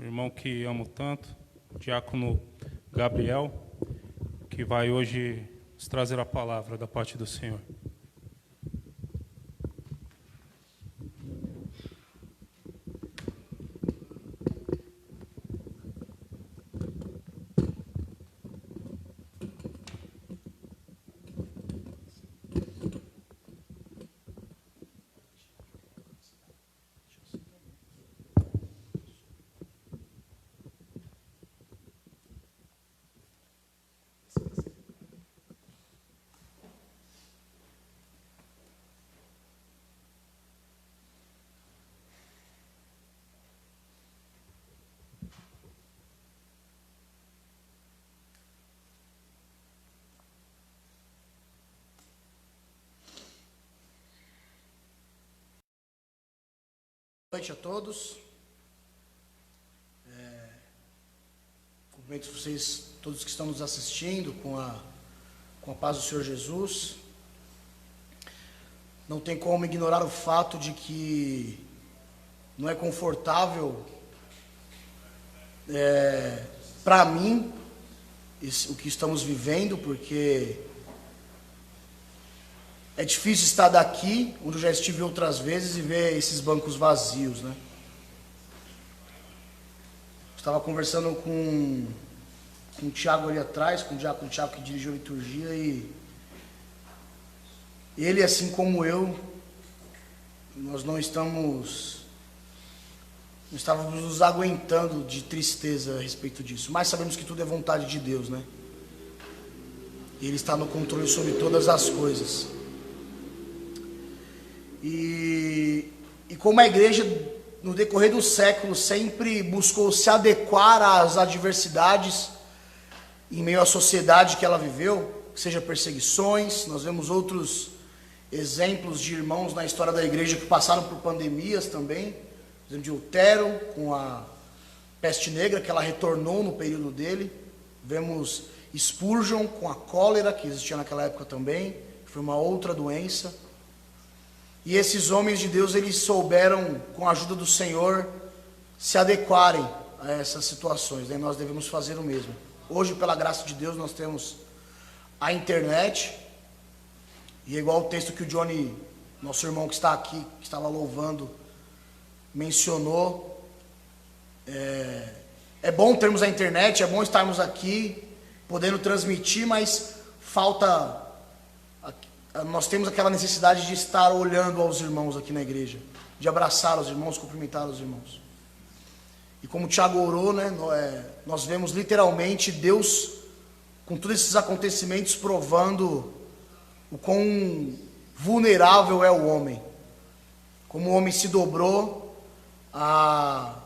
irmão que amo tanto, o diácono Gabriel, que vai hoje nos trazer a palavra da parte do Senhor. Boa noite a todos. Cumprimento vocês, todos que estão nos assistindo, com a paz do Senhor Jesus. Não tem como ignorar o fato de que não é confortável para mim o que estamos vivendo, porque é difícil estar daqui, onde eu já estive outras vezes, e ver esses bancos vazios, né? Estava conversando com o Tiago ali atrás, com o diácono Tiago que dirigiu a liturgia, e ele, assim como eu, nós não estávamos nos aguentando de tristeza a respeito disso, mas sabemos que tudo é vontade de Deus, né? Ele está no controle sobre todas as coisas. E como a igreja, no decorrer dos séculos, sempre buscou se adequar às adversidades em meio à sociedade que ela viveu, seja perseguições. Nós vemos outros exemplos de irmãos na história da igreja que passaram por pandemias também. Por exemplo, de Lutero, com a peste negra, que ela retornou no período dele. Vemos Spurgeon com a cólera, que existia naquela época também, que foi uma outra doença. E esses homens de Deus, eles souberam, com a ajuda do Senhor, se adequarem a essas situações, né? Nós devemos fazer o mesmo. Hoje, pela graça de Deus, nós temos a internet, e é igual o texto que o Johnny, nosso irmão que está aqui, que estava louvando, mencionou. É bom termos a internet, é bom estarmos aqui, podendo transmitir, mas nós temos aquela necessidade de estar olhando aos irmãos aqui na igreja, de abraçar os irmãos, cumprimentar os irmãos. E como o Tiago orou, né, nós vemos literalmente Deus, com todos esses acontecimentos, provando o quão vulnerável é o homem. Como o homem se dobrou a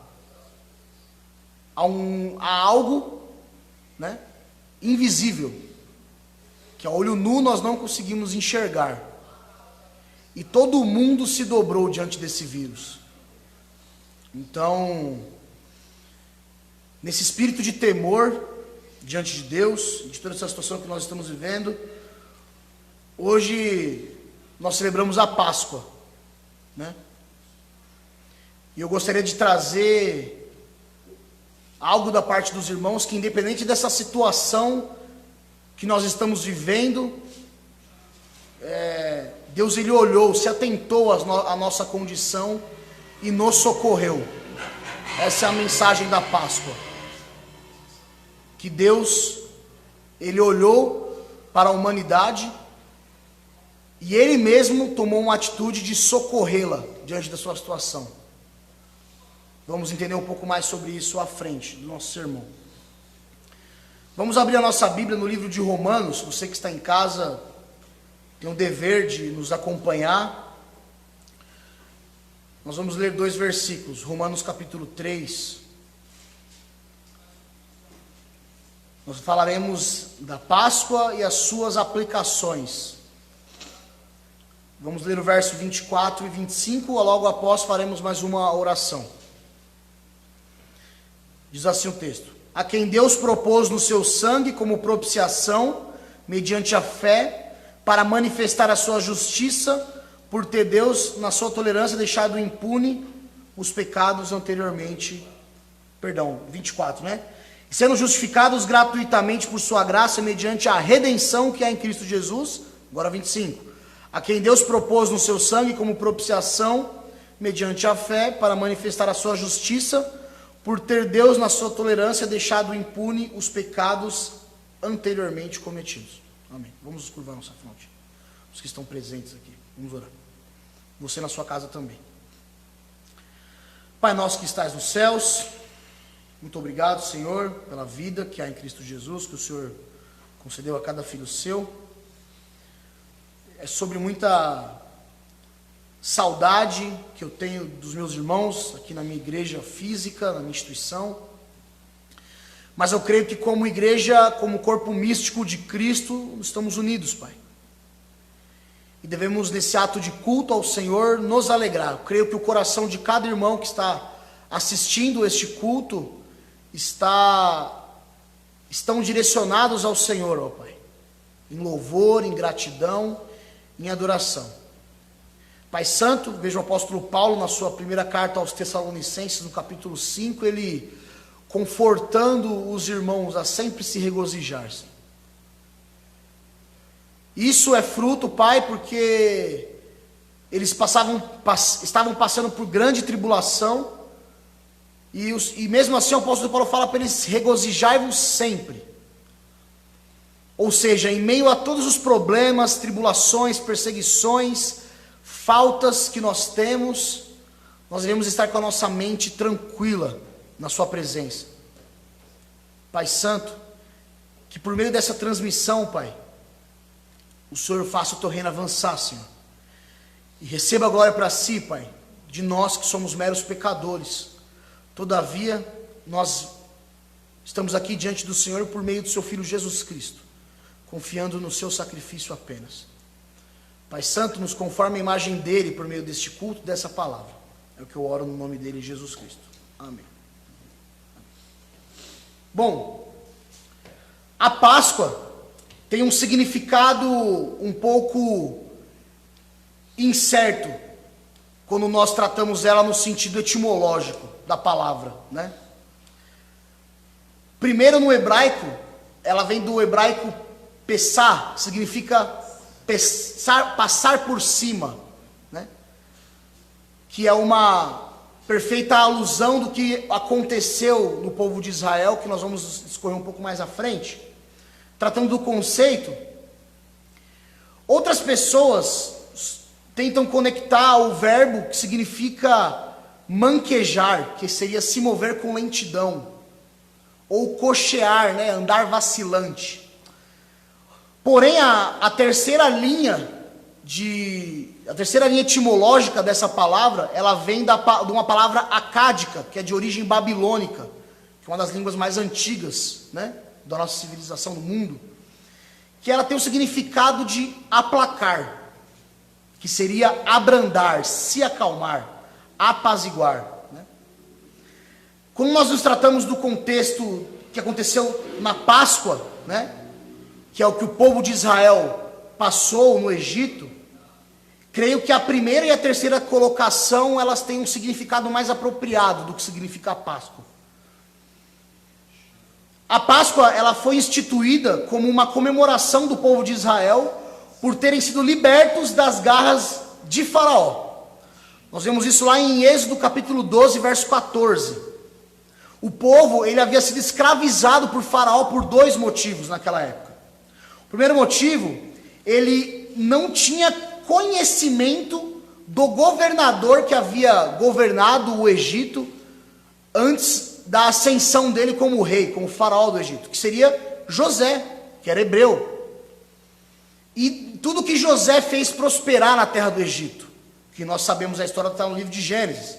algo, né, invisível, que a olho nu nós não conseguimos enxergar. E todo mundo se dobrou diante desse vírus. Então, nesse espírito de temor diante de Deus, de toda essa situação que nós estamos vivendo, hoje nós celebramos a Páscoa, né? E eu gostaria de trazer algo da parte dos irmãos, que independente dessa situação que nós estamos vivendo, Deus, ele olhou, se atentou à nossa condição e nos socorreu. Essa é a mensagem da Páscoa, que Deus, ele olhou para a humanidade e ele mesmo tomou uma atitude de socorrê-la diante da sua situação. Vamos entender um pouco mais sobre isso à frente do nosso sermão. Vamos abrir a nossa Bíblia no livro de Romanos. Você que está em casa tem o dever de nos acompanhar. Nós vamos ler 2 versículos, Romanos capítulo 3. Nós falaremos da Páscoa e as suas aplicações. Vamos ler o verso 24 e 25, logo após faremos mais uma oração. Diz assim o texto: a quem Deus propôs no seu sangue como propiciação, mediante a fé, para manifestar a sua justiça, por ter Deus, na sua tolerância, deixado impune os pecados anteriormente 24, né? Sendo justificados gratuitamente por sua graça, mediante a redenção que há em Cristo Jesus, agora 25, a quem Deus propôs no seu sangue como propiciação, mediante a fé, para manifestar a sua justiça, por ter Deus, na sua tolerância, deixado impune os pecados anteriormente cometidos. Amém. Vamos nos curvar nossa fronte. Os que estão presentes aqui. Vamos orar. Você na sua casa também. Pai nosso que estás nos céus, muito obrigado, Senhor, pela vida que há em Cristo Jesus, que o Senhor concedeu a cada filho seu. É sobre muita saudade que eu tenho dos meus irmãos aqui na minha igreja física, na minha instituição. Mas eu creio que como igreja, como corpo místico de Cristo, estamos unidos, Pai. E devemos, nesse ato de culto ao Senhor, nos alegrar. Eu creio que o coração de cada irmão que está assistindo este culto estão direcionados ao Senhor, ó Pai. Em louvor, em gratidão, em adoração. Pai Santo, veja o apóstolo Paulo na sua primeira carta aos Tessalonicenses, no capítulo 5, ele confortando os irmãos a sempre se regozijar. Isso é fruto, Pai, porque eles estavam passando por grande tribulação, e mesmo assim o apóstolo Paulo fala para eles: regozijai-vos sempre. Ou seja, em meio a todos os problemas, tribulações, perseguições, faltas que nós temos, nós devemos estar com a nossa mente tranquila na sua presença. Pai Santo, que por meio dessa transmissão, Pai, o Senhor faça o teu reino avançar, Senhor, e receba a glória para si, Pai, de nós que somos meros pecadores. Todavia, nós estamos aqui diante do Senhor por meio do seu Filho Jesus Cristo, confiando no seu sacrifício apenas. Pai Santo, nos conforma a imagem dele por meio deste culto, dessa palavra. É o que eu oro no nome dele, Jesus Cristo. Amém. Bom, a Páscoa tem um significado um pouco incerto quando nós tratamos ela no sentido etimológico da palavra, né? Primeiro, no hebraico, ela vem do hebraico pessar, significa passar por cima, né? Que é uma perfeita alusão do que aconteceu no povo de Israel, que nós vamos discorrer um pouco mais à frente, tratando do conceito. Outras pessoas tentam conectar o verbo que significa manquejar, que seria se mover com lentidão, ou cochear, né, andar vacilante. Porém, a terceira linha etimológica dessa palavra, ela vem de uma palavra acádica, que é de origem babilônica, que é uma das línguas mais antigas, né, da nossa civilização, do mundo, que ela tem o significado de aplacar, que seria abrandar, se acalmar, apaziguar, né? Quando nós nos tratamos do contexto que aconteceu na Páscoa, né, que é o que o povo de Israel passou no Egito, creio que a primeira e a terceira colocação, elas têm um significado mais apropriado do que significa a Páscoa. A Páscoa, ela foi instituída como uma comemoração do povo de Israel por terem sido libertos das garras de Faraó. Nós vemos isso lá em Êxodo capítulo 12, verso 14. O povo, ele havia sido escravizado por Faraó por dois motivos naquela época. O primeiro motivo, ele não tinha conhecimento do governador que havia governado o Egito antes da ascensão dele como rei, como faraó do Egito, que seria José, que era hebreu. E tudo que José fez prosperar na terra do Egito, que nós sabemos a história, está no livro de Gênesis.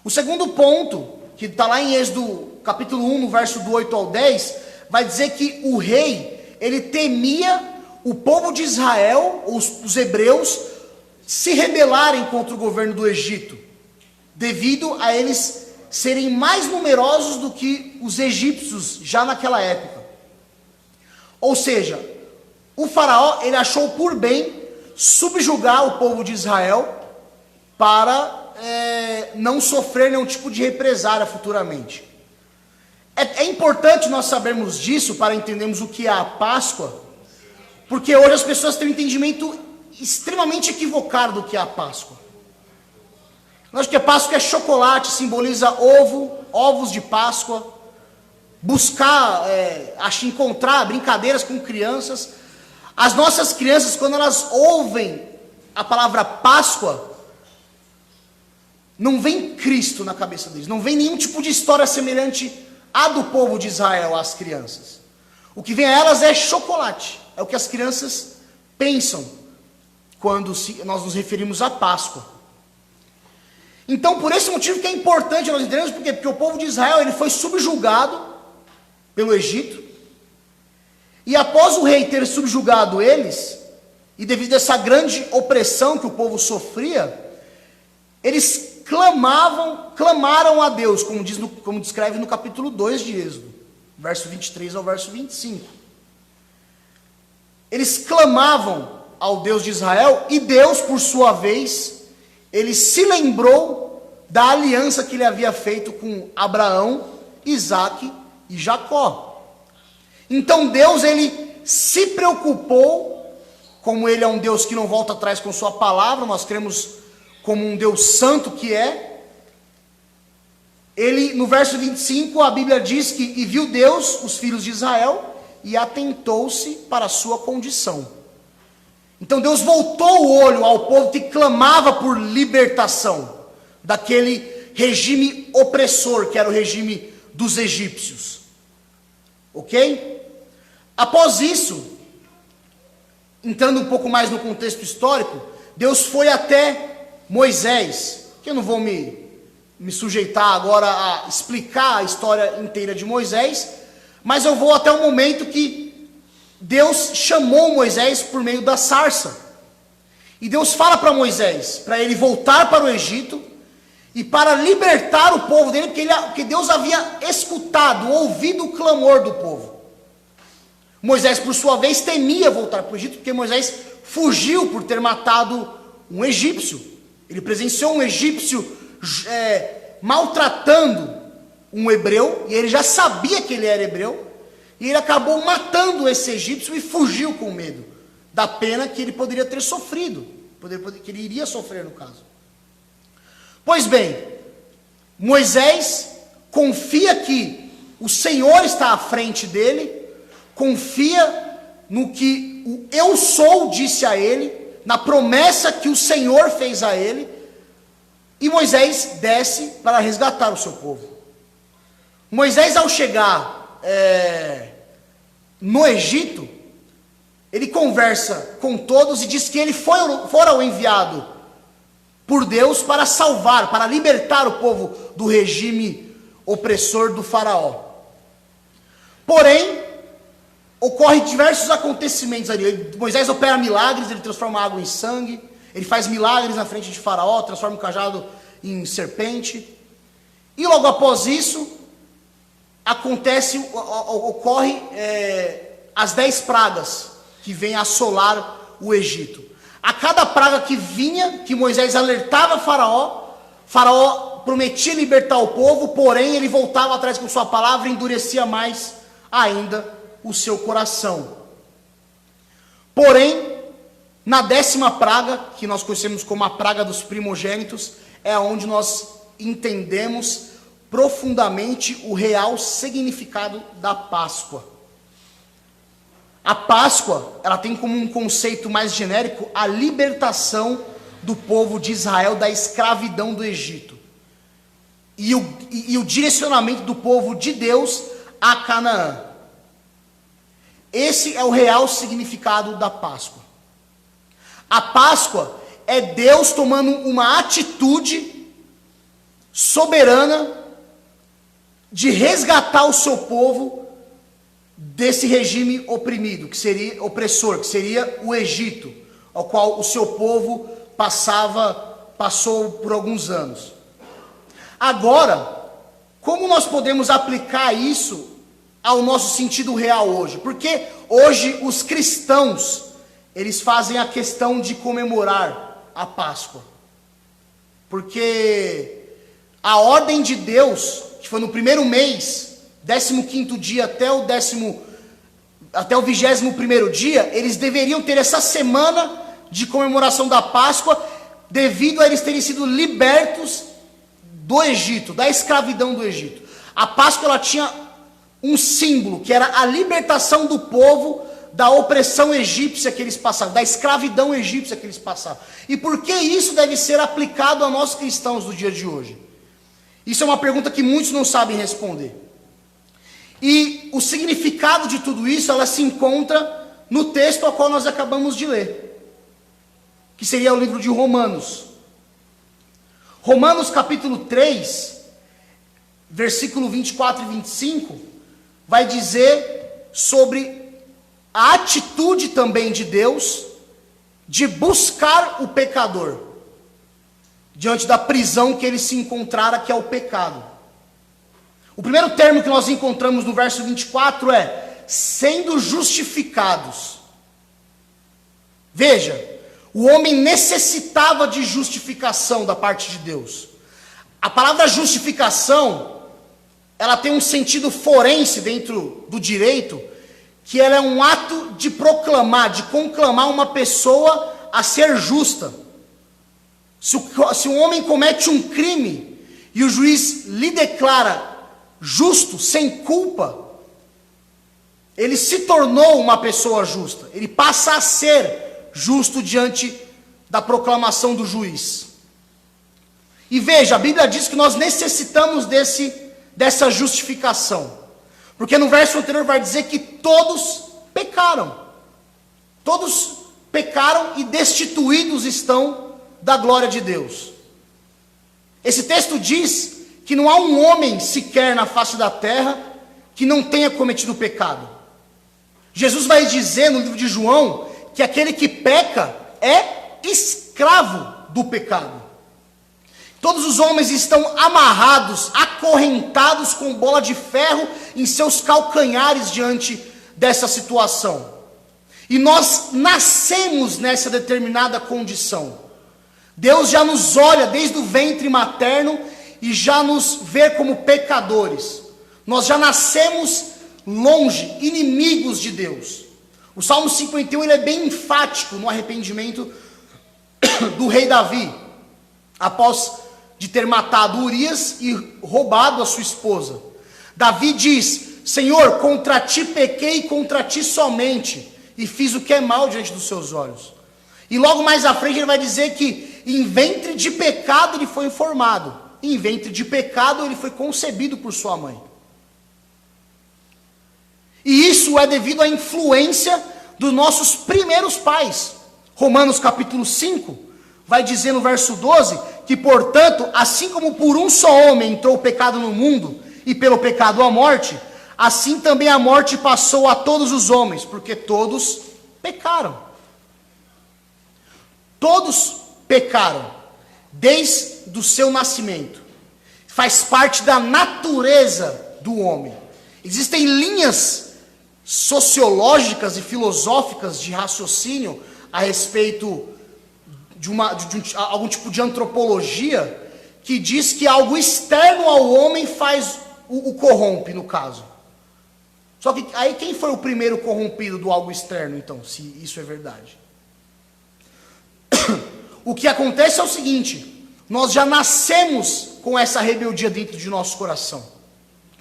O segundo ponto, que está lá em Êxodo capítulo 1, no verso do 8 ao 10, vai dizer que o rei, ele temia o povo de Israel, os hebreus, se rebelarem contra o governo do Egito, devido a eles serem mais numerosos do que os egípcios já naquela época. Ou seja, o faraó, ele achou por bem subjugar o povo de Israel para não sofrer nenhum tipo de represália futuramente. É importante nós sabermos disso para entendermos o que é a Páscoa, porque hoje as pessoas têm um entendimento extremamente equivocado do que é a Páscoa. Nós achamos que a Páscoa é chocolate, simboliza ovos de Páscoa, buscar, encontrar brincadeiras com crianças. As nossas crianças, quando elas ouvem a palavra Páscoa, não vem Cristo na cabeça deles, não vem nenhum tipo de história semelhante à do povo de Israel às crianças. O que vem a elas é chocolate, é o que as crianças pensam quando nós nos referimos à Páscoa. Então, por esse motivo que é importante nós entendermos, porque o povo de Israel ele foi subjugado pelo Egito, e após o rei ter subjugado eles, e devido a essa grande opressão que o povo sofria, eles clamaram a Deus, como descreve no capítulo 2 de Êxodo, verso 23 ao verso 25. Eles clamavam ao Deus de Israel, e Deus, por sua vez, ele se lembrou da aliança que ele havia feito com Abraão, Isaque e Jacó. Então Deus, ele se preocupou, como ele é um Deus que não volta atrás com sua palavra, nós cremos como um Deus santo que é. Ele, no verso 25, a Bíblia diz que, e viu Deus os filhos de Israel, e atentou-se para a sua condição. Então Deus voltou o olho ao povo que clamava por libertação daquele regime opressor, que era o regime dos egípcios. Ok? Após isso, entrando um pouco mais no contexto histórico, Deus foi até Moisés, que eu não vou me sujeitar agora a explicar a história inteira de Moisés, mas eu vou até o momento que Deus chamou Moisés por meio da sarça. E Deus fala para Moisés, para ele voltar para o Egito, e para libertar o povo dele, porque Deus havia escutado, ouvido o clamor do povo. Moisés, por sua vez, temia voltar para o Egito, porque Moisés fugiu por ter matado um egípcio. Ele presenciou um egípcio maltratando um hebreu, e ele já sabia que ele era hebreu, e ele acabou matando esse egípcio e fugiu com medo da pena que ele poderia ter sofrido, que ele iria sofrer no caso. Pois bem, Moisés confia que o Senhor está à frente dele, confia no que o Eu Sou disse a ele, na promessa que o Senhor fez a ele, e Moisés desce para resgatar o seu povo. Moisés, ao chegar no Egito, ele conversa com todos e diz que ele fora o enviado por Deus para salvar, para libertar o povo do regime opressor do faraó. Porém, ocorrem diversos acontecimentos ali. Moisés opera milagres, ele transforma a água em sangue, ele faz milagres na frente de faraó, transforma o cajado em serpente. E logo após isso, ocorre as 10 pragas que vêm assolar o Egito. A cada praga que vinha, que Moisés alertava Faraó prometia libertar o povo, porém ele voltava atrás com sua palavra e endurecia mais ainda o seu coração. Porém, na 10ª praga, que nós conhecemos como a praga dos primogênitos, é onde nós entendemos profundamente o real significado da Páscoa. A Páscoa, ela tem como um conceito mais genérico a libertação do povo de Israel da escravidão do Egito. E o direcionamento do povo de Deus a Canaã. Esse é o real significado da Páscoa. A Páscoa é Deus tomando uma atitude soberana de resgatar o seu povo desse regime oprimido, opressor, que seria o Egito, ao qual o seu povo passou por alguns anos. Agora, como nós podemos aplicar isso ao nosso sentido real hoje? Porque hoje os cristãos, eles fazem a questão de comemorar a Páscoa. Porque a ordem de Deus, que foi no primeiro mês 15º dia até o 21º dia, eles deveriam ter essa semana de comemoração da Páscoa, devido a eles terem sido libertos do Egito, da escravidão do Egito. A Páscoa ela tinha um símbolo, que era a libertação do povo da opressão egípcia que eles passavam, da escravidão egípcia que eles passavam. E por que isso deve ser aplicado a nós cristãos do dia de hoje? Isso é uma pergunta que muitos não sabem responder. E o significado de tudo isso, ela se encontra no texto ao qual nós acabamos de ler, que seria o livro de Romanos. Romanos capítulo 3, versículo 24 e 25, vai dizer sobre a atitude também de Deus de buscar o pecador diante da prisão que ele se encontrara, que é o pecado. O primeiro termo que nós encontramos no verso 24 é sendo justificados. Veja, o homem necessitava de justificação da parte de Deus. A palavra justificação, ela tem um sentido forense dentro do direito, que ela é um ato de proclamar, de conclamar uma pessoa a ser justa. Se um homem comete um crime e o juiz lhe declara justo, sem culpa, ele se tornou uma pessoa justa. Ele passa a ser justo diante da proclamação do juiz. E veja, a Bíblia diz que nós necessitamos dessa justificação. Porque no verso anterior vai dizer que todos pecaram. Todos pecaram e destituídos estão da glória de Deus. Esse texto diz que não há um homem sequer na face da terra que não tenha cometido pecado. Jesus vai dizer no livro de João que aquele que peca é escravo do pecado. Todos os homens estão amarrados, acorrentados com bola de ferro em seus calcanhares diante dessa situação. E nós nascemos nessa determinada condição. Deus já nos olha desde o ventre materno e já nos vê como pecadores. Nós já nascemos longe, inimigos de Deus. O Salmo 51 ele é bem enfático no arrependimento do rei Davi, após de ter matado Urias e roubado a sua esposa. Davi diz: Senhor, contra ti pequei e contra ti somente, e fiz o que é mal diante dos seus olhos. E logo mais à frente ele vai dizer que em ventre de pecado ele foi formado, em ventre de pecado ele foi concebido por sua mãe. E isso é devido à influência dos nossos primeiros pais. Romanos capítulo 5 vai dizer no verso 12 que, portanto, assim como por um só homem entrou o pecado no mundo, e pelo pecado a morte, assim também a morte passou a todos os homens, porque todos pecaram. Todos pecaram, desde o seu nascimento. Faz parte da natureza do homem. Existem linhas sociológicas e filosóficas de raciocínio a respeito de algum tipo de antropologia que diz que algo externo ao homem faz o corrompe, no caso. Só que aí quem foi o primeiro corrompido do algo externo, então, se isso é verdade? O que acontece é o seguinte: nós já nascemos com essa rebeldia dentro de nosso coração,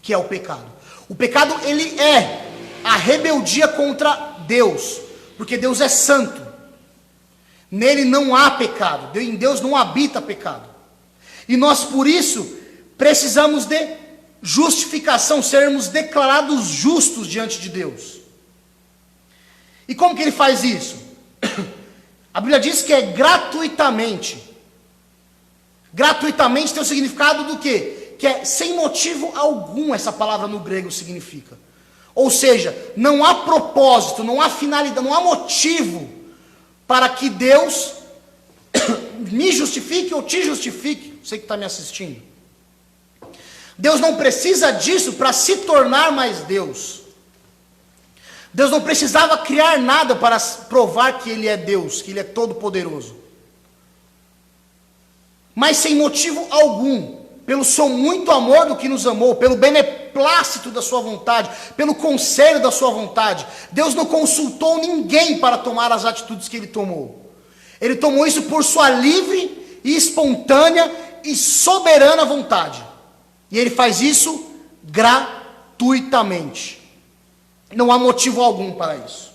que é o pecado. O pecado, ele é a rebeldia contra Deus, porque Deus é santo. Nele não há pecado, em Deus não habita pecado. E nós, por isso, precisamos de justificação, sermos declarados justos diante de Deus. E como que ele faz isso? A Bíblia diz que é gratuitamente. Gratuitamente tem o significado do quê? Que é sem motivo algum, essa palavra no grego significa. Ou seja, não há propósito, não há finalidade, não há motivo para que Deus me justifique ou te justifique, você que está me assistindo. Deus não precisa disso para se tornar mais Deus. Deus não precisava criar nada para provar que Ele é Deus, que Ele é todo poderoso. Mas sem motivo algum, pelo seu muito amor do que nos amou, pelo beneplácito da sua vontade, pelo conselho da sua vontade. Deus não consultou ninguém para tomar as atitudes que ele tomou. Ele tomou isso por sua livre e espontânea e soberana vontade. E ele faz isso gratuitamente. Não há motivo algum para isso.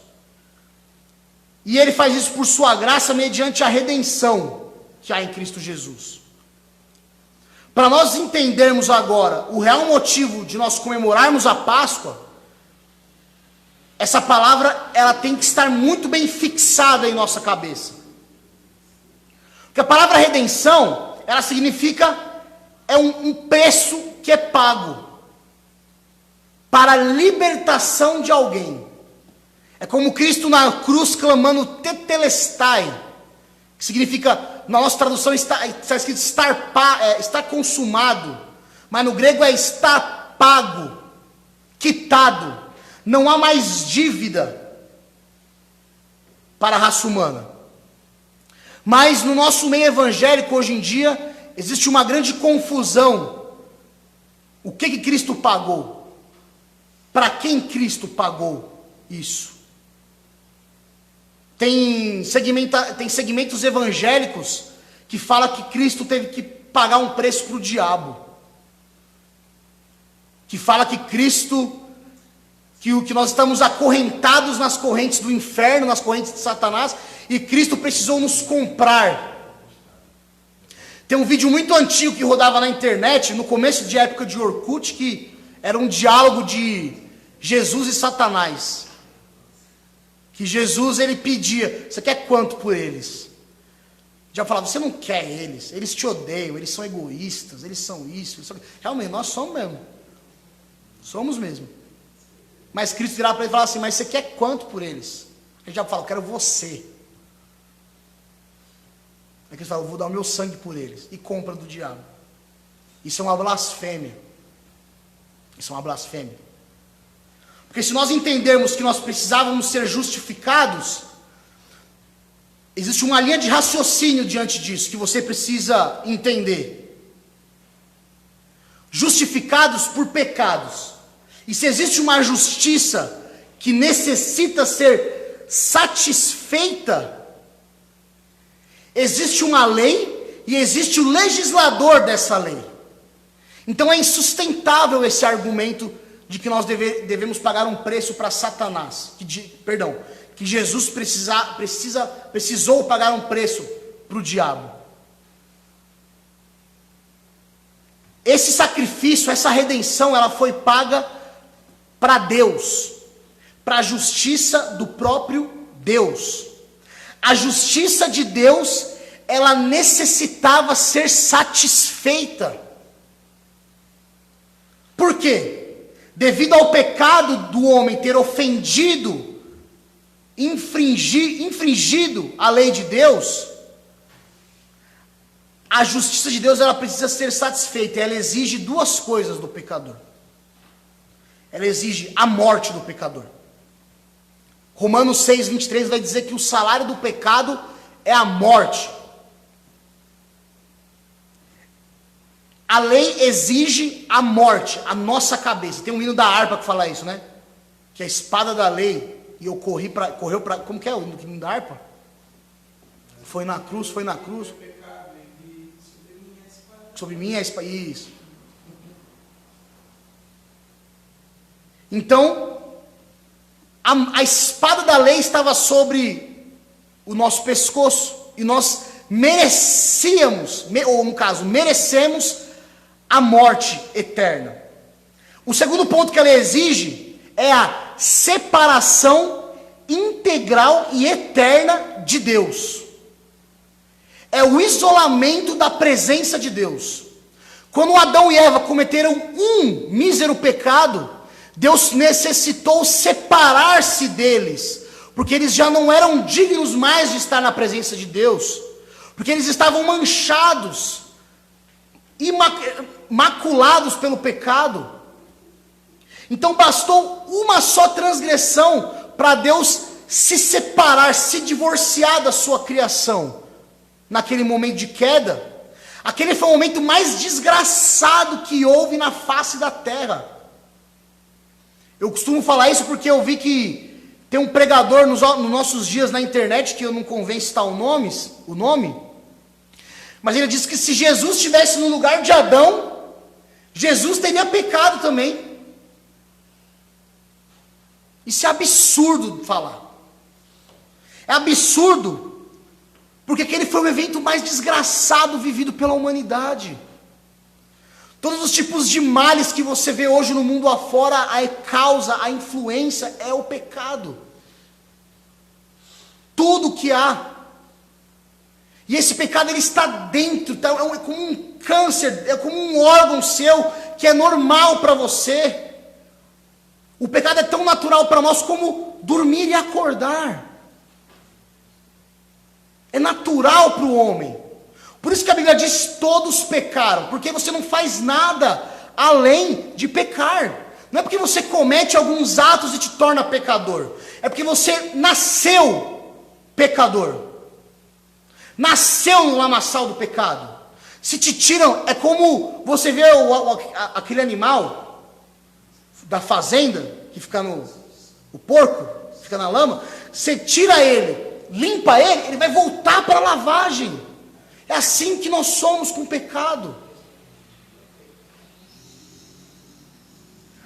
E ele faz isso por sua graça mediante a redenção que há em Cristo Jesus. Para nós entendermos agora o real motivo de nós comemorarmos a Páscoa, essa palavra ela tem que estar muito bem fixada em nossa cabeça. Porque a palavra redenção, ela significa um preço que é pago para a libertação de alguém. É como Cristo na cruz clamando tetelestai, que significa, na nossa tradução está escrito está consumado, mas no grego é está pago, quitado, não há mais dívida para a raça humana. Mas no nosso meio evangélico hoje em dia, existe uma grande confusão. O que Cristo pagou? Para quem Cristo pagou isso? Tem segmentos evangélicos que falam que Cristo teve que pagar um preço para o diabo. Que fala que Cristo, que nós estamos acorrentados nas correntes do inferno, nas correntes de Satanás, e Cristo precisou nos comprar. Tem um vídeo muito antigo que rodava na internet, no começo de época de Orkut, que era um diálogo de Jesus e Satanás. Que Jesus, ele pedia, você quer quanto por eles? Já falava, você não quer eles te odeiam, eles são egoístas, eles são isso. Realmente, nós somos mesmo. Somos mesmo. Mas Cristo virava para ele e falava assim, mas você quer quanto por eles? Ele já fala, eu quero você. Aí Cristo fala, eu vou dar o meu sangue por eles. E compra do diabo. Isso é uma blasfêmia. Isso é uma blasfêmia. Porque se nós entendermos que nós precisávamos ser justificados, existe uma linha de raciocínio diante disso, que você precisa entender. Justificados por pecados. E se existe uma justiça que necessita ser satisfeita, existe uma lei e existe o legislador dessa lei. Então é insustentável esse argumento de que nós devemos pagar um preço para Satanás. Que Jesus precisou pagar um preço para o diabo. Esse sacrifício, essa redenção, ela foi paga para Deus, para a justiça do próprio Deus. A justiça de Deus, ela necessitava ser satisfeita. Por quê? Devido ao pecado do homem ter ofendido, infringido a lei de Deus, a justiça de Deus ela precisa ser satisfeita. Ela exige duas coisas do pecador. Ela exige a morte do pecador. Romanos 6:23 vai dizer que o salário do pecado é a morte. A lei exige a morte, a nossa cabeça. Tem um hino da harpa que fala isso, né? Que a espada da lei, e eu correu para, como que é o hino da harpa? Foi na cruz. Sobre mim é a espada, isso. Então, a espada da lei estava sobre o nosso pescoço, e nós merecemos a morte eterna. O segundo ponto que ela exige é a separação integral e eterna de Deus. É o isolamento da presença de Deus. Quando Adão e Eva cometeram um mísero pecado, Deus necessitou separar-se deles, porque eles já não eram dignos mais de estar na presença de Deus, porque eles estavam manchados, maculados pelo pecado. Então bastou uma só transgressão para Deus se separar, se divorciar da sua criação. Naquele momento de queda, Aquele foi o momento mais desgraçado que houve na face da terra. Eu costumo falar isso porque eu vi que tem um pregador nos nossos dias na internet, que eu não convenho citar o nome, mas ele disse que se Jesus estivesse no lugar de Adão, Jesus teria pecado também. Isso é absurdo falar. É absurdo, porque aquele foi o evento mais desgraçado vivido pela humanidade. Todos os tipos de males que você vê hoje no mundo afora, a causa, a influência é o pecado. Tudo que há. E esse pecado ele está dentro, é como um câncer, é como um órgão seu que é normal para você. O pecado é tão natural para nós como dormir e acordar. É natural para o homem. Por isso que a Bíblia diz: todos pecaram, porque você não faz nada além de pecar. Não é porque você comete alguns atos e te torna pecador. É porque você nasceu pecador. Nasceu no lamaçal do pecado. Se te tiram, é como você vê aquele animal da fazenda, que fica o porco, fica na lama. Você tira ele, limpa ele vai voltar para a lavagem. É assim que nós somos com o pecado.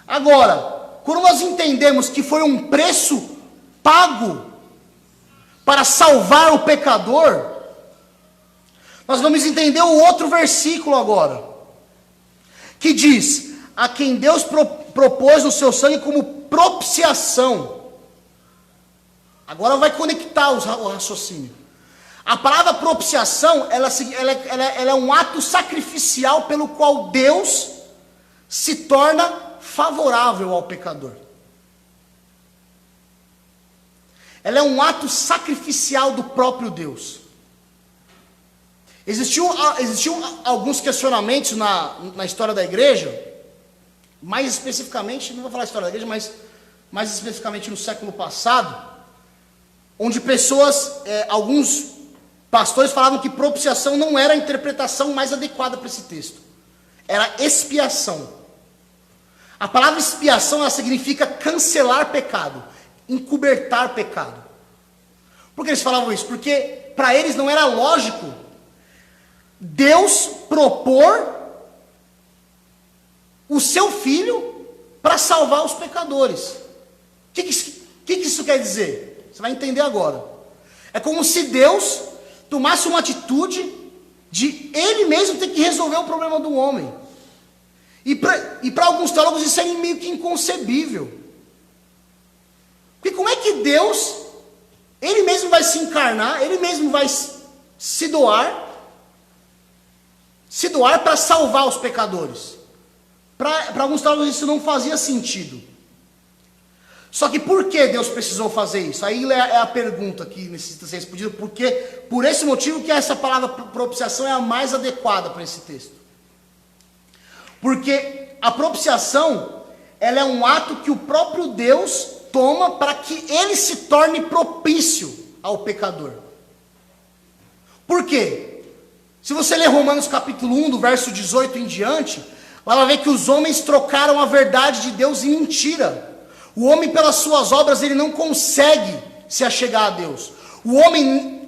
Agora, quando nós entendemos que foi um preço pago para salvar o pecador, nós vamos entender o outro versículo agora, que diz: a quem Deus propôs o seu sangue como propiciação. Agora vai conectar o raciocínio. A palavra propiciação, ela é um ato sacrificial pelo qual Deus se torna favorável ao pecador. Ela é um ato sacrificial do próprio Deus. Existiam alguns questionamentos na história da igreja, mais especificamente, não vou falar a história da igreja, mas mais especificamente no século passado, onde alguns pastores falavam que propiciação não era a interpretação mais adequada para esse texto. Era expiação. A palavra expiação, ela significa cancelar pecado, encobertar pecado. Por que eles falavam isso? Porque para eles não era lógico Deus propor o seu filho para salvar os pecadores. O que isso quer dizer? Você vai entender agora. É como se Deus tomasse uma atitude de ele mesmo ter que resolver o problema do homem. E para alguns teólogos isso é meio que inconcebível. Porque como é que Deus, ele mesmo vai se encarnar, ele mesmo vai se doar para salvar os pecadores? Para alguns teólogos isso não fazia sentido. Só que por que Deus precisou fazer isso? Aí é a pergunta que necessita ser respondida. Porque por esse motivo que essa palavra propiciação é a mais adequada para esse texto. Porque a propiciação, ela é um ato que o próprio Deus toma para que ele se torne propício ao pecador. Por quê? Se você ler Romanos capítulo 1, do verso 18 em diante, lá vai ver que os homens trocaram a verdade de Deus em mentira. O homem, pelas suas obras, ele não consegue se achegar a Deus. O homem,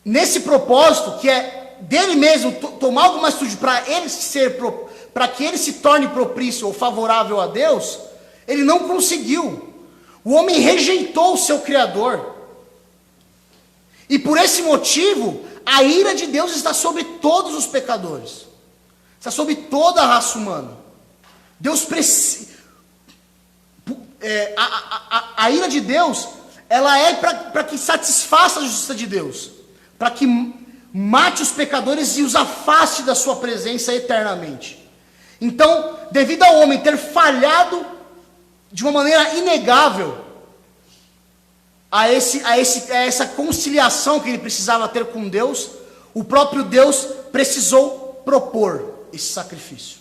nesse propósito, que é dele mesmo, tomar alguma atitude para que ele se torne propício ou favorável a Deus, ele não conseguiu. O homem rejeitou o seu Criador. E por esse motivo, a ira de Deus está sobre todos os pecadores. Está sobre toda a raça humana. Deus precisa... a ira de Deus, ela é para que satisfaça a justiça de Deus, para que mate os pecadores e os afaste da sua presença eternamente. Então, devido ao homem ter falhado de uma maneira inegável a essa conciliação que ele precisava ter com Deus, o próprio Deus precisou propor esse sacrifício.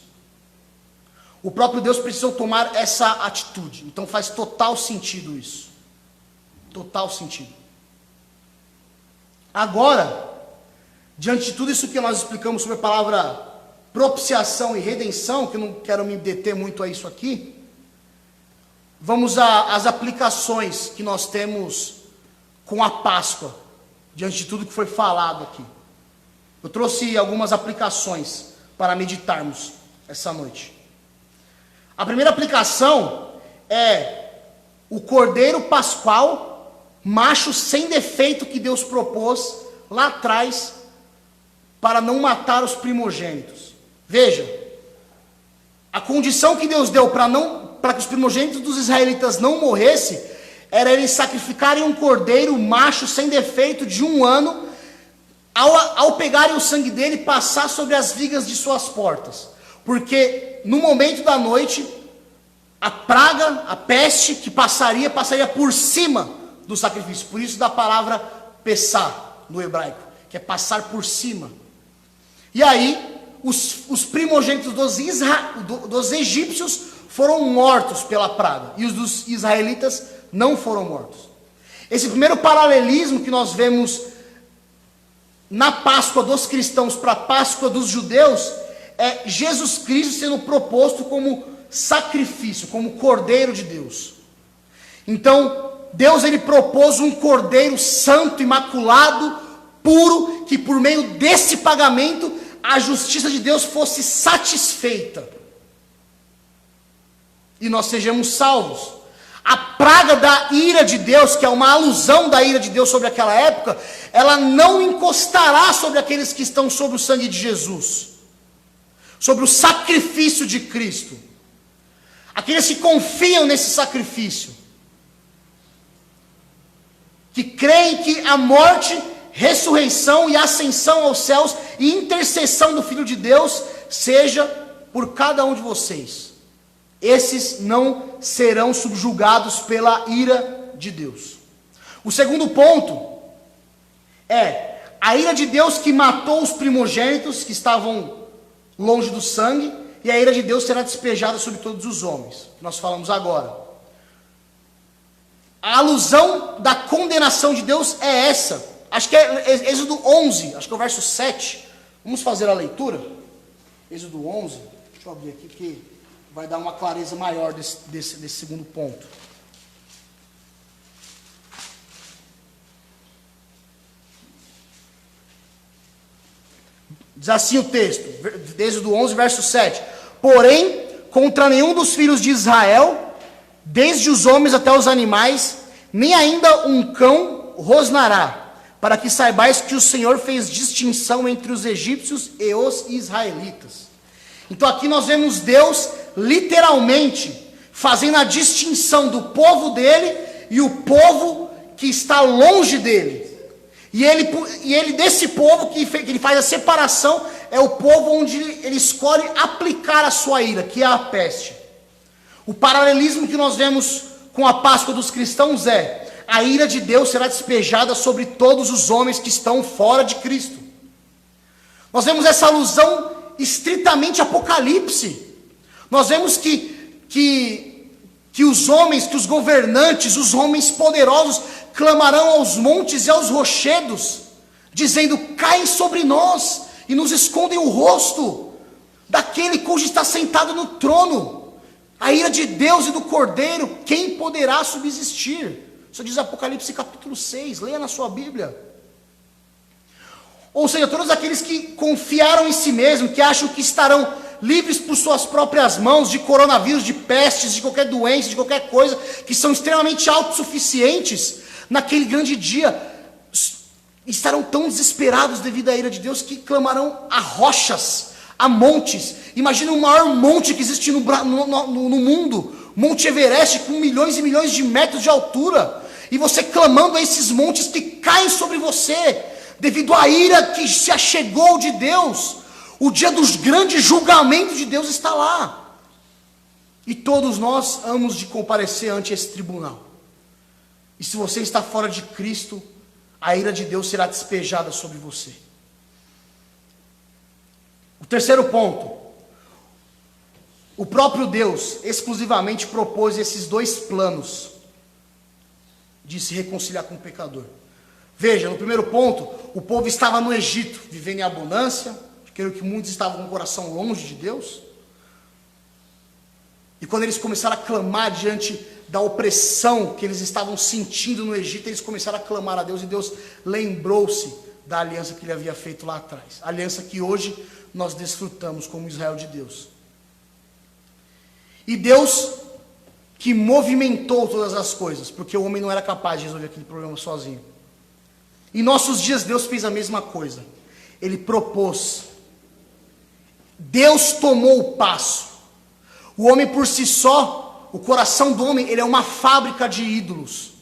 O próprio Deus precisou tomar essa atitude. Então faz total sentido isso. Total sentido. Agora, diante de tudo isso que nós explicamos sobre a palavra propiciação e redenção, que eu não quero me deter muito a isso aqui, vamos às aplicações que nós temos com a Páscoa, diante de tudo que foi falado aqui. Eu trouxe algumas aplicações para meditarmos essa noite. A primeira aplicação é o cordeiro pascual, macho sem defeito, que Deus propôs lá atrás para não matar os primogênitos. Veja, a condição que Deus deu para que os primogênitos dos israelitas não morressem, era eles sacrificarem um cordeiro macho sem defeito de 1 ano, ao pegarem o sangue dele, passar sobre as vigas de suas portas. Porque no momento da noite, a praga, a peste que passaria por cima do sacrifício. Por isso da palavra pessá no hebraico, que é passar por cima. E aí, os primogênitos dos egípcios foram mortos pela praga, e os dos israelitas não foram mortos. Esse primeiro paralelismo que nós vemos na Páscoa dos cristãos para a Páscoa dos judeus, é Jesus Cristo sendo proposto como sacrifício, como Cordeiro de Deus. Então, Deus ele propôs um Cordeiro santo, imaculado, puro, que por meio desse pagamento, a justiça de Deus fosse satisfeita. E nós sejamos salvos. A praga da ira de Deus, que é uma alusão da ira de Deus sobre aquela época, ela não encostará sobre aqueles que estão sobre o sangue de Jesus, sobre o sacrifício de Cristo. Aqueles que confiam nesse sacrifício, que creem que a morte, ressurreição e ascensão aos céus e intercessão do Filho de Deus seja por cada um de vocês. Esses não serão subjugados pela ira de Deus. O segundo ponto é a ira de Deus que matou os primogênitos que estavam longe do sangue, e a ira de Deus será despejada sobre todos os homens, que nós falamos agora. A alusão da condenação de Deus é essa. Acho que é Êxodo 11, acho que é o verso 7. Vamos fazer a leitura? Êxodo 11, deixa eu abrir aqui que vai dar uma clareza maior desse segundo ponto. Diz assim o texto, Êxodo 11, verso 7. Porém, contra nenhum dos filhos de Israel, desde os homens até os animais, nem ainda um cão rosnará, para que saibais que o Senhor fez distinção entre os egípcios e os israelitas. Então aqui nós vemos Deus literalmente fazendo a distinção do povo dele e o povo que está longe dele. E ele desse povo que ele faz a separação, é o povo onde ele escolhe aplicar a sua ira, que é a peste. O paralelismo que nós vemos com a Páscoa dos cristãos é: a ira de Deus será despejada sobre todos os homens que estão fora de Cristo. Nós vemos essa alusão estritamente Apocalipse. Nós vemos que os homens, que os governantes, os homens poderosos clamarão aos montes e aos rochedos, dizendo: caem sobre nós e nos escondem o rosto daquele cujo está sentado no trono. A ira de Deus e do Cordeiro, quem poderá subsistir? Isso diz Apocalipse capítulo 6, leia na sua Bíblia. Ou seja, todos aqueles que confiaram em si mesmos, que acham que estarão livres por suas próprias mãos de coronavírus, de pestes, de qualquer doença, de qualquer coisa, que são extremamente autossuficientes, naquele grande dia, estarão tão desesperados devido à ira de Deus, que clamarão a rochas, a montes. Imagina o maior monte que existe no mundo, Monte Everest, com milhões e milhões de metros de altura, e você clamando a esses montes que caem sobre você, devido à ira que se achegou de Deus. O dia dos grandes julgamentos de Deus está lá, e todos nós hamos de comparecer ante esse tribunal. E se você está fora de Cristo, a ira de Deus será despejada sobre você. O terceiro ponto: o próprio Deus exclusivamente propôs esses dois planos de se reconciliar com o pecador. Veja, no primeiro ponto, o povo estava no Egito, vivendo em abundância, creio que muitos estavam com o coração longe de Deus. E quando eles começaram a clamar diante da opressão que eles estavam sentindo no Egito, eles começaram a clamar a Deus, e Deus lembrou-se da aliança que ele havia feito lá atrás. A aliança que hoje nós desfrutamos como Israel de Deus. E Deus que movimentou todas as coisas, porque o homem não era capaz de resolver aquele problema sozinho. Em nossos dias Deus fez a mesma coisa. Ele propôs. Deus tomou o passo. O homem por si só, o coração do homem, ele é uma fábrica de ídolos.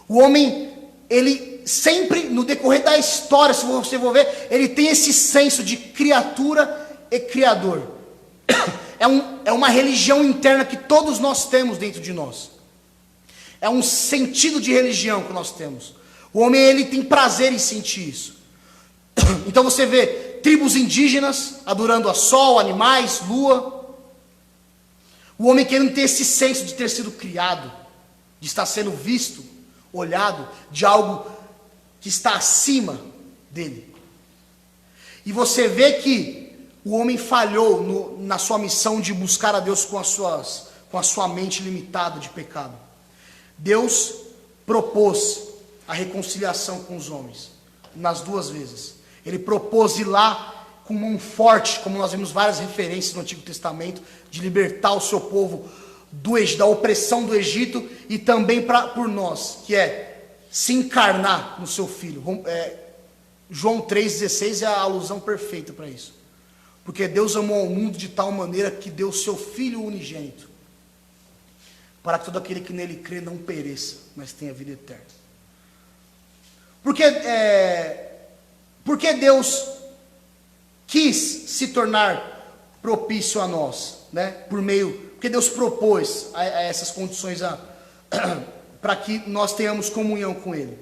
O homem, ele sempre, no decorrer da história, se você for ver, ele tem esse senso de criatura e criador. É uma religião interna que todos nós temos dentro de nós. É um sentido de religião que nós temos. O homem, ele tem prazer em sentir isso. Então você vê tribos indígenas adorando a sol, animais, lua. O homem querendo ter esse senso de ter sido criado, de estar sendo visto, olhado, de algo que está acima dele. E você vê que o homem falhou na sua missão de buscar a Deus com a sua mente limitada de pecado. Deus propôs a reconciliação com os homens, nas duas vezes. Ele propôs ir lá com mão forte, como nós vemos várias referências no Antigo Testamento, de libertar o seu povo da opressão do Egito, e também por nós, que é se encarnar no seu Filho. João 3,16 é a alusão perfeita para isso. Porque Deus amou o mundo de tal maneira que deu o seu Filho unigênito, para que todo aquele que nele crê não pereça, mas tenha vida eterna. Porque Deus quis se tornar propício a nós, né? Porque Deus propôs a essas condições para que nós tenhamos comunhão com Ele.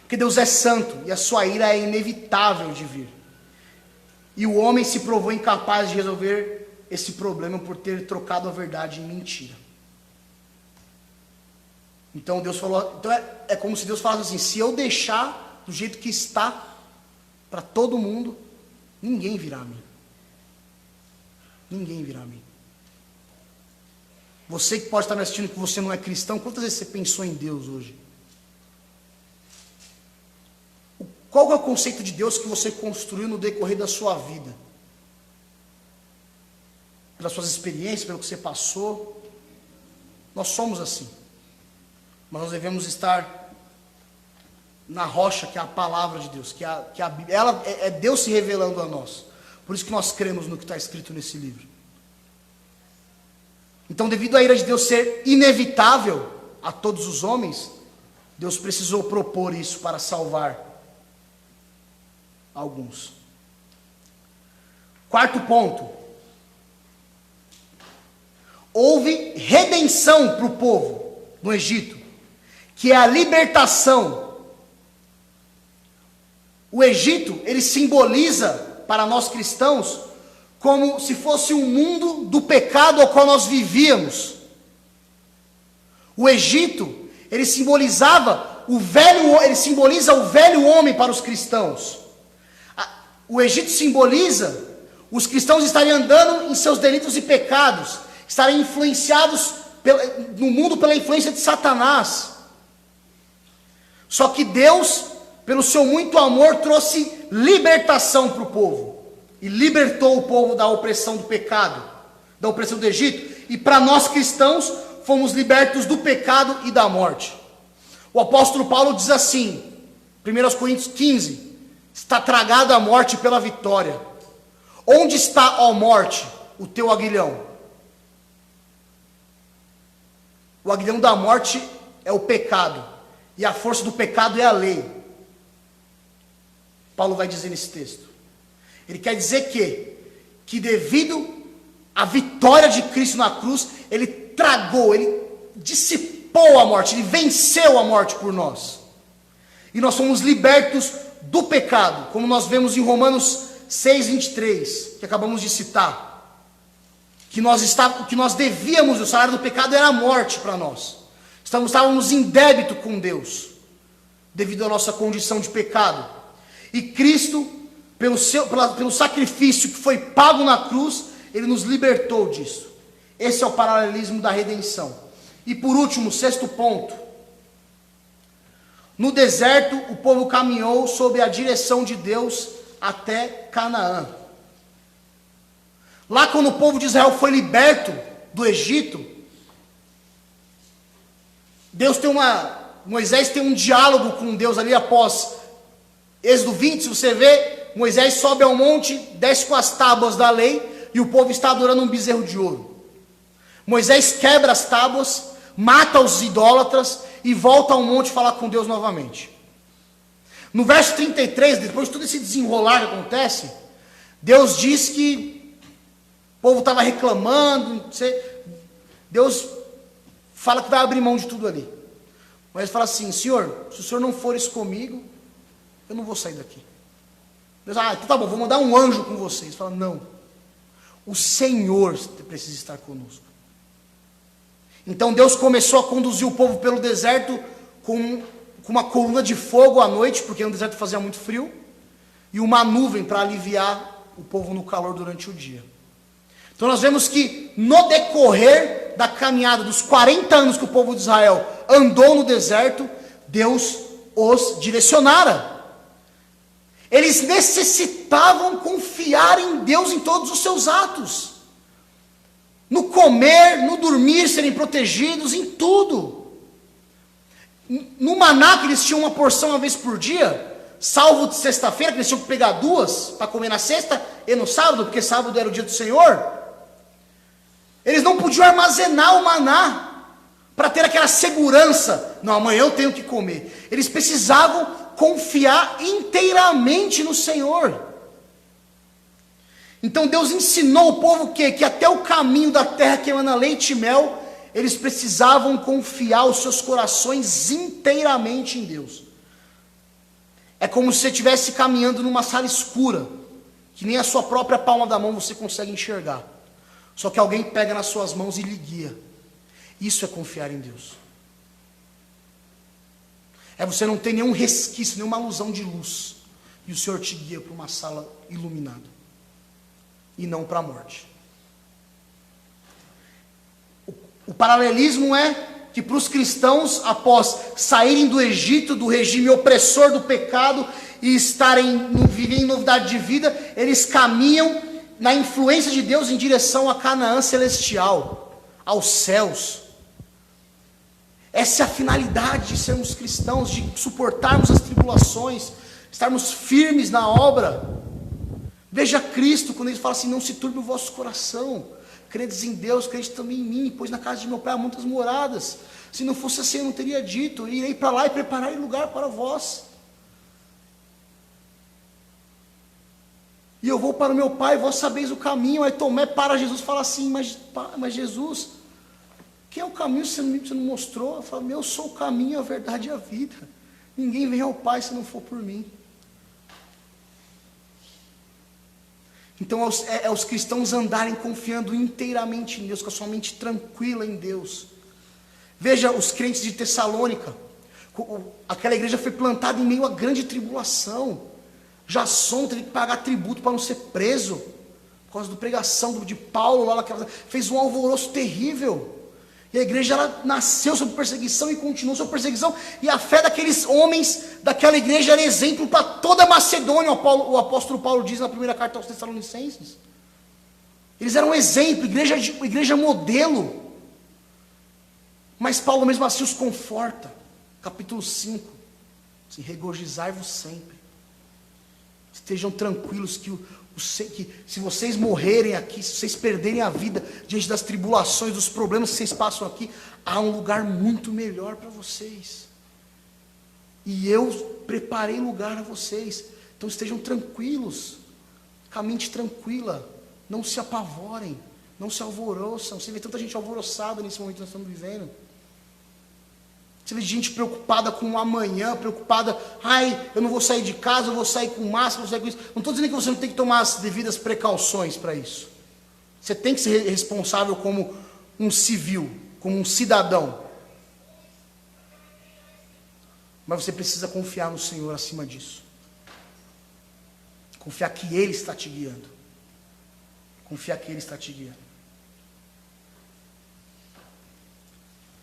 Porque Deus é santo e a sua ira é inevitável de vir. E o homem se provou incapaz de resolver esse problema por ter trocado a verdade em mentira. Então Deus falou, então é como se Deus falasse assim: se eu deixar do jeito que está para todo mundo, ninguém virá a mim. Ninguém virá a mim. Você que pode estar me assistindo que você não é cristão, quantas vezes você pensou em Deus hoje? Qual é o conceito de Deus que você construiu no decorrer da sua vida? Pelas suas experiências, pelo que você passou. Nós somos assim. Mas nós devemos estar na rocha, que é a palavra de Deus, que a Bíblia. Ela é Deus se revelando a nós. Por isso que nós cremos no que está escrito nesse livro. Então, devido à ira de Deus ser inevitável a todos os homens, Deus precisou propor isso para salvar alguns. Quarto ponto. Houve redenção para o povo no Egito, que é a libertação. O Egito, ele simboliza para nós cristãos como se fosse um mundo do pecado ao qual nós vivíamos. O Egito, ele simboliza o velho homem para os cristãos. O Egito simboliza os cristãos estarem andando em seus delitos e pecados, estarem influenciados no mundo pela influência de Satanás. Só que Deus, pelo seu muito amor, trouxe libertação para o povo. E libertou o povo da opressão do pecado, da opressão do Egito. E para nós cristãos, fomos libertos do pecado e da morte. O apóstolo Paulo diz assim, 1 Coríntios 15, está tragada a morte pela vitória. Onde está, ó morte, o teu aguilhão? O aguilhão da morte é o pecado, e a força do pecado é a lei. Paulo vai dizer nesse texto. Ele quer dizer que devido à vitória de Cristo na cruz, ele tragou, ele dissipou a morte, ele venceu a morte por nós. E nós fomos libertos do pecado, como nós vemos em Romanos 6:23, que acabamos de citar. Que nós devíamos, o salário do pecado era a morte para nós. Estávamos em débito com Deus. devido à nossa condição de pecado. E Cristo, pelo sacrifício que foi pago na cruz, Ele nos libertou disso. Esse é o paralelismo da redenção. E por último, 6º ponto. No deserto, o povo caminhou sob a direção de Deus até Canaã. Lá quando o povo de Israel foi liberto do Egito, Moisés tem um diálogo com Deus ali após Êxodo 20, se você vê, Moisés sobe ao monte, desce com as tábuas da lei, e o povo está adorando um bezerro de ouro. Moisés quebra as tábuas, mata os idólatras, e volta ao monte falar com Deus novamente. No verso 33, depois de todo esse desenrolar que acontece, Deus diz que o povo estava reclamando, Deus fala que vai abrir mão de tudo ali. Mas fala assim: Senhor, se o Senhor não fores comigo, eu não vou sair daqui. Deus, então tá bom, vou mandar um anjo com vocês. Fala, não, o Senhor precisa estar conosco. Então Deus começou a conduzir o povo pelo deserto com uma coluna de fogo à noite, porque no deserto fazia muito frio, e uma nuvem para aliviar o povo no calor durante o dia. Então nós vemos que no decorrer da caminhada dos 40 anos que o povo de Israel andou no deserto, Deus os direcionara. Eles necessitavam confiar em Deus em todos os seus atos. No comer, no dormir, serem protegidos, em tudo. No maná, que eles tinham uma porção uma vez por dia, salvo de sexta-feira, que eles tinham que pegar 2 para comer na sexta e no sábado, porque sábado era o dia do Senhor. Eles não podiam armazenar o maná para ter aquela segurança. Não, amanhã eu tenho que comer. Eles precisavam confiar inteiramente no Senhor. Então Deus ensinou o povo que até o caminho da terra que emana leite e mel, eles precisavam confiar os seus corações inteiramente em Deus. É como se você estivesse caminhando numa sala escura, que nem a sua própria palma da mão você consegue enxergar. Só que alguém pega nas suas mãos e lhe guia. Isso é confiar em Deus. É você não ter nenhum resquício, nenhuma alusão de luz. E o Senhor te guia para uma sala iluminada. E não para a morte. O paralelismo é que para os cristãos, após saírem do Egito, do regime opressor do pecado, e vivendo em novidade de vida, eles caminham na influência de Deus em direção a Canaã celestial, aos céus. Essa é a finalidade de sermos cristãos, de suportarmos as tribulações, estarmos firmes na obra. Veja Cristo, quando ele fala assim: não se turbe o vosso coração, credes em Deus, crede também em mim, pois na casa de meu pai há muitas moradas. Se não fosse assim eu não teria dito, eu irei para lá e prepararei lugar para vós. E eu vou para o meu pai, vós sabeis o caminho. Aí Tomé para Jesus e fala assim: mas Jesus, quem é o caminho que você não mostrou? Eu falo: eu sou o caminho, a verdade e a vida. Ninguém vem ao Pai se não for por mim. Então é os cristãos andarem confiando inteiramente em Deus, com a sua mente tranquila em Deus. Veja os crentes de Tessalônica. Aquela igreja foi plantada em meio a grande tribulação. Jasson teve que pagar tributo para não ser preso, por causa da pregação de Paulo lá, fez um alvoroço terrível. E a igreja ela nasceu sob perseguição e continuou sob perseguição. E a fé daqueles homens, daquela igreja, era exemplo para toda a Macedônia. O apóstolo Paulo diz na primeira carta aos Tessalonicenses. Eles eram um exemplo, igreja modelo. Mas Paulo mesmo assim os conforta. Capítulo 5. Assim, regozijai-vos sempre. Estejam tranquilos que se vocês morrerem aqui, se vocês perderem a vida diante das tribulações, dos problemas que vocês passam aqui, há um lugar muito melhor para vocês. E eu preparei lugar a vocês. Então estejam tranquilos, com a mente tranquila, não se apavorem, não se alvoroçam. Você vê tanta gente alvoroçada nesse momento que nós estamos vivendo. Você vê gente preocupada com o amanhã, preocupada: eu não vou sair de casa, eu vou sair com máscara, vou sair com isso. Não estou dizendo que você não tem que tomar as devidas precauções para isso. Você tem que ser responsável como um civil, como um cidadão. Mas você precisa confiar no Senhor acima disso. Confiar que Ele está te guiando. Confiar que Ele está te guiando.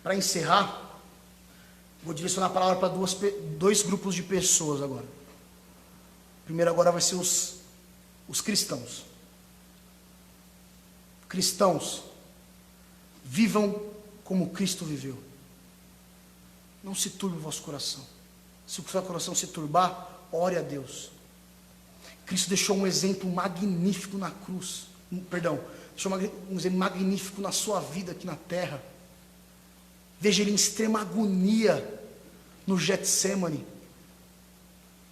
Para encerrar, vou direcionar a palavra para dois grupos de pessoas agora. Primeiro agora vai ser os cristãos. Cristãos, vivam como Cristo viveu. Não se turbe o vosso coração. Se o seu coração se turbar, ore a Deus. Cristo deixou um exemplo magnífico na cruz. Deixou um exemplo magnífico na sua vida aqui na terra. Veja ele em extrema agonia no Getsemane.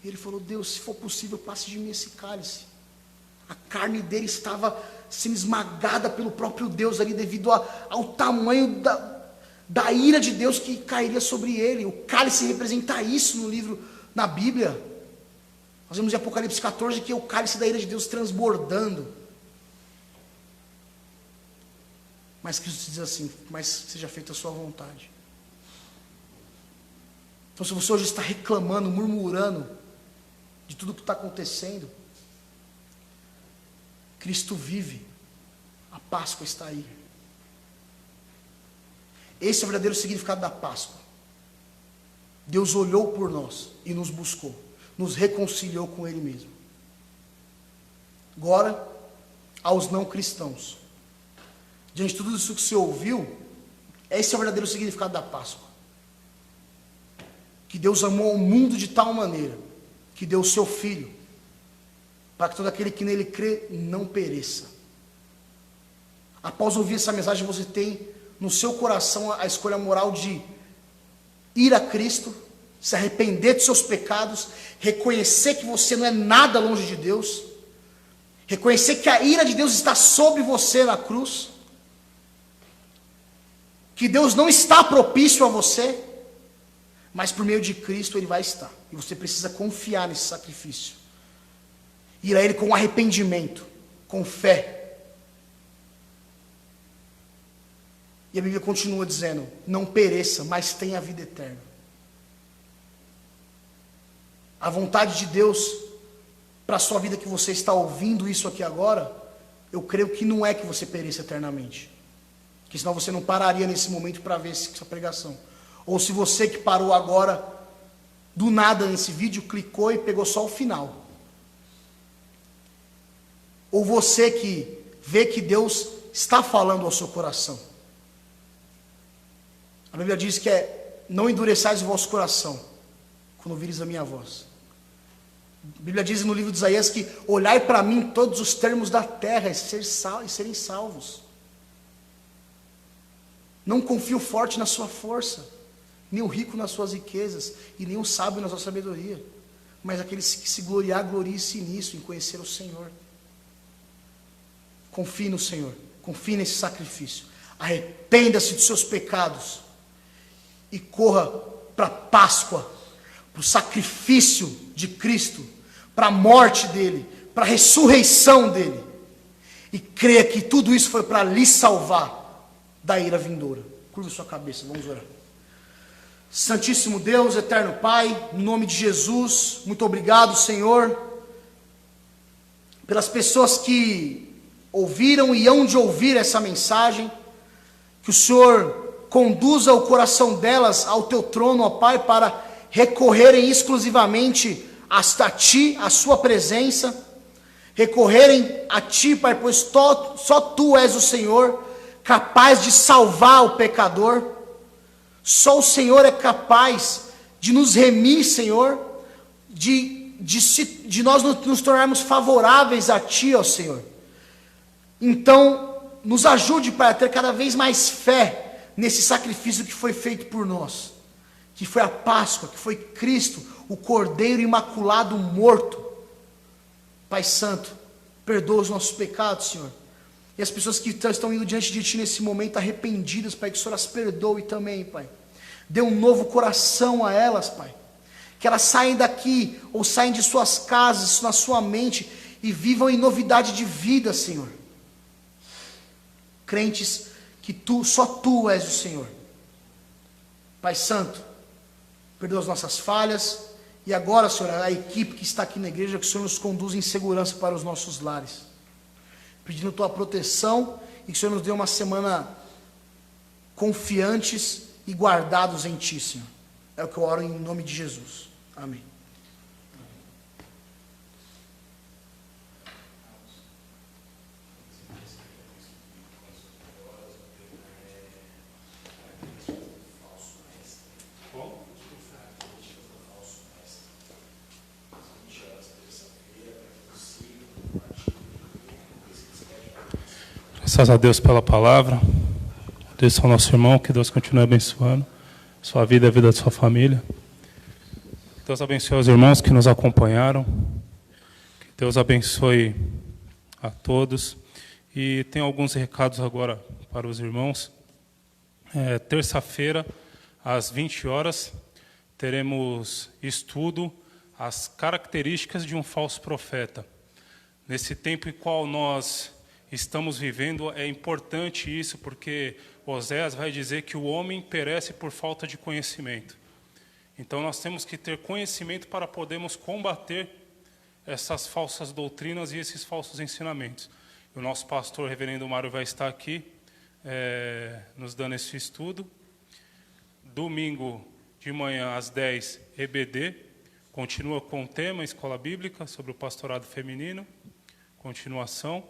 E ele falou: Deus, se for possível, passe de mim esse cálice. A carne dele estava sendo esmagada pelo próprio Deus ali, devido ao tamanho da ira de Deus que cairia sobre ele. O cálice representa isso no livro, na Bíblia. Nós vemos em Apocalipse 14 que é o cálice da ira de Deus transbordando. Mas Cristo diz assim: mas seja feita a sua vontade. Então, se você hoje está reclamando, murmurando de tudo que está acontecendo, Cristo vive, a Páscoa está aí. Esse é o verdadeiro significado da Páscoa. Deus olhou por nós e nos buscou, nos reconciliou com Ele mesmo. Agora, aos não cristãos, diante de tudo isso que você ouviu, esse é o verdadeiro significado da Páscoa. Que Deus amou o mundo de tal maneira que deu o seu Filho, para que todo aquele que nele crê não pereça. Após ouvir essa mensagem, você tem no seu coração a escolha moral de ir a Cristo, se arrepender dos seus pecados, reconhecer que você não é nada longe de Deus, reconhecer que a ira de Deus está sobre você na cruz, que Deus não está propício a você, mas por meio de Cristo Ele vai estar. E você precisa confiar nesse sacrifício. Ir a Ele com arrependimento, com fé. E a Bíblia continua dizendo: não pereça, mas tenha a vida eterna. A vontade de Deus para a sua vida, que você está ouvindo isso aqui agora, eu creio que não é que você pereça eternamente. Porque senão você não pararia nesse momento para ver essa pregação. Ou se você que parou agora, do nada nesse vídeo, clicou e pegou só o final. Ou você que vê que Deus está falando ao seu coração. A Bíblia diz que não endureçais o vosso coração quando ouvires a minha voz. A Bíblia diz no livro de Isaías que olhai para mim todos os termos da terra e serem salvos. Não confie o forte na sua força, nem o rico nas suas riquezas, e nem o sábio na sua sabedoria, mas aquele que se gloriar, glorie-se nisso, em conhecer o Senhor. Confie no Senhor, confie nesse sacrifício, arrependa-se dos seus pecados, e corra para a Páscoa, para o sacrifício de Cristo, para a morte dele, para a ressurreição dele, e creia que tudo isso foi para lhe salvar da ira vindoura. Curva sua cabeça, vamos orar. Santíssimo Deus, eterno Pai, em nome de Jesus, muito obrigado, Senhor, pelas pessoas que ouviram e hão de ouvir essa mensagem, que o Senhor conduza o coração delas ao Teu trono, ó Pai, para recorrerem exclusivamente a Ti, a Sua presença, recorrerem a Ti, Pai, pois só Tu és o Senhor, capaz de salvar o pecador. Só o Senhor é capaz de nos remir, Senhor, de nós nos tornarmos favoráveis a Ti, ó Senhor. Então, nos ajude, Pai, a ter cada vez mais fé nesse sacrifício que foi feito por nós, que foi a Páscoa, que foi Cristo, o Cordeiro Imaculado morto. Pai Santo, perdoa os nossos pecados, Senhor. E as pessoas que estão indo diante de Ti nesse momento arrependidas, Pai, que o Senhor as perdoe também, Pai. Dê um novo coração a elas, Pai. Que elas saiam daqui, ou saiam de suas casas, na sua mente, e vivam em novidade de vida, Senhor. Crentes que só Tu és o Senhor. Pai Santo, perdoa as nossas falhas. E agora, Senhor, a equipe que está aqui na igreja, que o Senhor nos conduza em segurança para os nossos lares. Pedindo tua proteção e que o Senhor nos dê uma semana confiantes e guardados em ti, Senhor. É o que eu oro em nome de Jesus. Amém. Graças a Deus pela palavra. Deus ao nosso irmão, que Deus continue abençoando sua vida e a vida da sua família. Que Deus abençoe os irmãos que nos acompanharam. Que Deus abençoe a todos. E tem alguns recados agora para os irmãos. Terça-feira, às 20 horas, teremos estudo as características de um falso profeta. Nesse tempo em qual nós estamos vivendo, é importante isso, porque Oséias vai dizer que o homem perece por falta de conhecimento. Então nós temos que ter conhecimento para podermos combater essas falsas doutrinas e esses falsos ensinamentos. O nosso pastor, reverendo Mário, vai estar aqui nos dando esse estudo. Domingo de manhã, às 10, EBD, continua com o tema Escola Bíblica, sobre o pastorado feminino, continuação.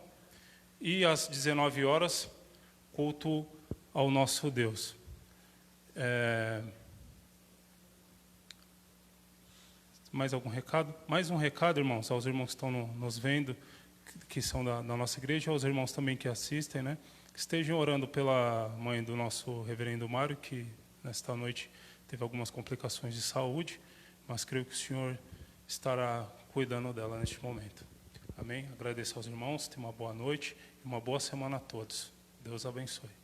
E às 19 horas, culto ao nosso Deus. Mais algum recado? Mais um recado, irmãos, aos irmãos que estão nos vendo, que são da nossa igreja, aos irmãos também que assistem, né? Que estejam orando pela mãe do nosso reverendo Mário, que nesta noite teve algumas complicações de saúde, mas creio que o Senhor estará cuidando dela neste momento. Amém? Agradeço aos irmãos, tenham uma boa noite e uma boa semana a todos. Deus abençoe.